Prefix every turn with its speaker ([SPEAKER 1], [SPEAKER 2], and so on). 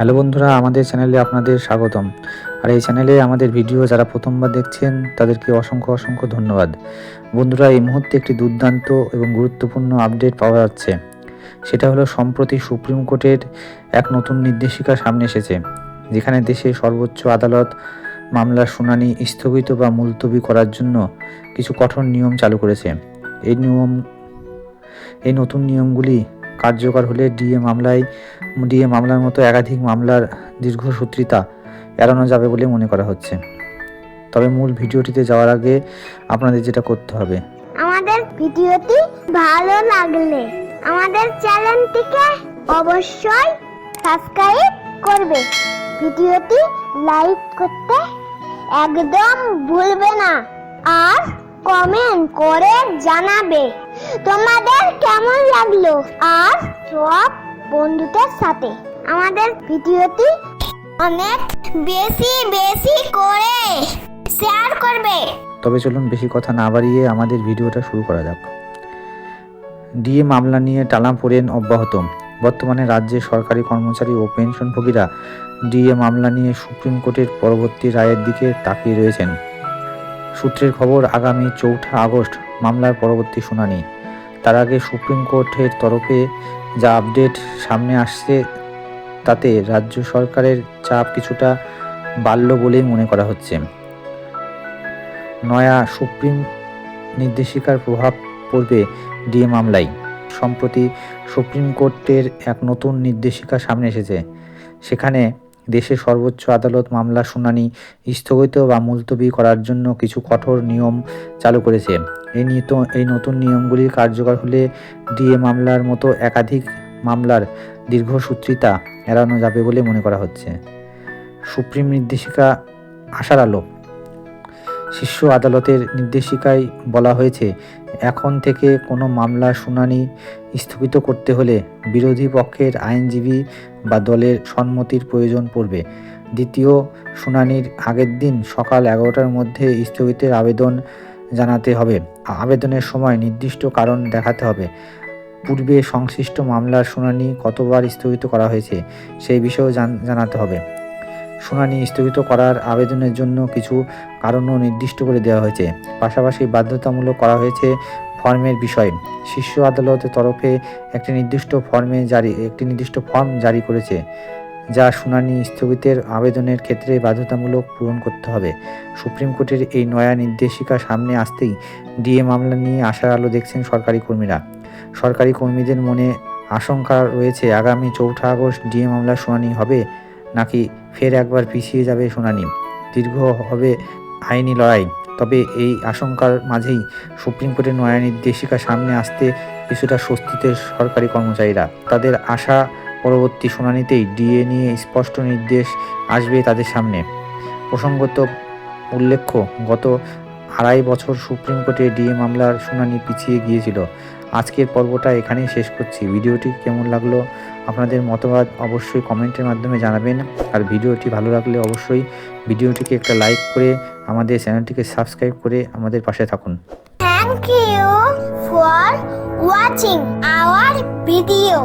[SPEAKER 1] Hello বন্ধুরা, আমাদের চ্যানেলে আপনাদের স্বাগতম। আর এই চ্যানেলে আমাদের ভিডিও যারা প্রথমবার দেখছেন তাদেরকে অসংখ্য অসংখ্য ধন্যবাদ। বন্ধুরা, এই মুহূর্তে একটি দুর্দান্ত এবং গুরুত্বপূর্ণ আপডেট পাওয়া যাচ্ছে। সেটা হলো সম্প্রতি সুপ্রিম কোর্টের এক নতুন নির্দেশিকা সামনে এসেছে, যেখানে দেশের সর্বোচ্চ আদালত মামলার শুনানি স্থগিত বা মুলতবি করার জন্য কিছু কঠোর নিয়ম চালু করেছে। এই নতুন নিয়মগুলি কার্যকর হলে ডিএ মামলার মতো একাধিক মামলার দীর্ঘসূত্রিতা এড়ানো যাবে বলে মনে করা হচ্ছে। তবে মূল ভিডিওটিতে যাওয়ার আগে আপনাদের যেটা করতে হবে,
[SPEAKER 2] আমাদের ভিডিওটি ভালো লাগলে আমাদের চ্যানেলটিকে অবশ্যই সাবস্ক্রাইব করবে, ভিডিওটি লাইক করতে একদম ভুলবে না, আর কমেন্ট করে জানাবে তোমাদের কেমন লাগলো, আর সব বন্ধুদের সাথে আমাদের ভিডিওটি অনেক বেশি বেশি করে শেয়ার করবে।
[SPEAKER 1] তবে চলুন বেশি কথা না বাড়িয়ে আমাদের ভিডিওটা শুরু করা যাক। ডিএ মামলা নিয়ে টানাপোড়েন অব্যাহত। বর্তমানে রাজ্যের সরকারি কর্মচারী ও পেনশনভোগীরা ডিএ মামলা নিয়ে সুপ্রিম কোর্টের পরবর্তী রায়ের দিকে তাকিয়ে রয়েছেন। সূত্রের খবর, আগামী 4 আগস্ট মামলার পরবর্তী শুনানি। তার আগে সুপ্রিম কোর্টের তরফে যা আপডেট সামনে আসছে তাতে রাজ্য সরকারের চাপ কিছুটা বাড়ল বলেই মনে করা হচ্ছে। নয়া সুপ্রিম নির্দেশিকার প্রভাব পড়বে ডিএ মামলায়। সম্প্রতি সুপ্রিম কোর্টের এক নতুন নির্দেশিকা সামনে এসেছে। সেখানে দেশের সর্বোচ্চ আদালত মামলার শুনানি স্থগিত বা মুলতবি করার জন্য কিছু কঠোর নিয়ম চালু করেছে। এই নতুন নিয়মগুলি কার্যকর হলে ডিএ মামলার মতো একাধিক মামলার দীর্ঘসূত্রিতা এড়ানো যাবে বলে মনে করা হচ্ছে। সুপ্রিম নির্দেশিকা আশার আলো। শীর্ষ আদালতের নির্দেশিকায় বলা হয়েছে, এখন থেকে কোনো মামলার শুনানি স্থগিত করতে হলে বিরোধী পক্ষের আইনজীবী বা দলের সম্মতির প্রয়োজন পড়বে। দ্বিতীয় শুনানির আগের দিন সকাল 11টার মধ্যে স্থগিতের আবেদন জানাতে হবে। আবেদনের সময় নির্দিষ্ট কারণ দেখাতে হবে। পূর্বে সংশ্লিষ্ট মামলার শুনানি কতবার স্থগিত করা হয়েছে সেই বিষয়েও জানাতে হবে। শুনানি স্থগিত করার আবেদনের জন্য কিছু কারণও নির্দিষ্ট করে দেওয়া হয়েছে। পাশাপাশি বাধ্যতামূলক করা হয়েছে ফর্মের বিষয়। শীর্ষ আদালতের তরফে একটি নির্দিষ্ট ফর্ম জারি করেছে, যা শুনানি স্থগিতের আবেদনের ক্ষেত্রে বাধ্যতামূলক পূরণ করতে হবে। সুপ্রিম কোর্টের এই নয়া নির্দেশিকা সামনে আসতেই ডিএ মামলা নিয়ে আশার আলো দেখছেন সরকারি কর্মীরা। সরকারি কর্মীদের মনে আশঙ্কা রয়েছে, আগামী 4 আগস্ট ডিএ মামলার শুনানি হবে নাকি ফের একবার পিছিয়ে যাবে শুনানি, দীর্ঘ হবে আইনি লড়াই। তবে এই আশঙ্কার মাঝেই সুপ্রিম কোর্টের নয়া নির্দেশিকা সামনে আসতে কিছুটা স্বস্তিতে সরকারি কর্মচারীরা। তাদের আশা, পরবর্তী শুনানিতেই ডিএ নিয়ে স্পষ্ট নির্দেশ আসবে তাদের সামনে। প্রসঙ্গত উল্লেখ্য, গত 2.5 বছর সুপ্রিম কোর্টে ডিএ মামলার শুনানি পিছিয়ে গিয়েছিল। আজকের পর্বটা এখানেই শেষ করছি। ভিডিওটি কেমন লাগলো আপনাদের মতামত অবশ্যই কমেন্টের মাধ্যমে জানাবেন। আর ভিডিওটি ভালো লাগলে অবশ্যই ভিডিওটিকে একটা লাইক করে আমাদের চ্যানেলটিকে সাবস্ক্রাইব করে আমাদের পাশে থাকুন।
[SPEAKER 2] Thank you for watching our video.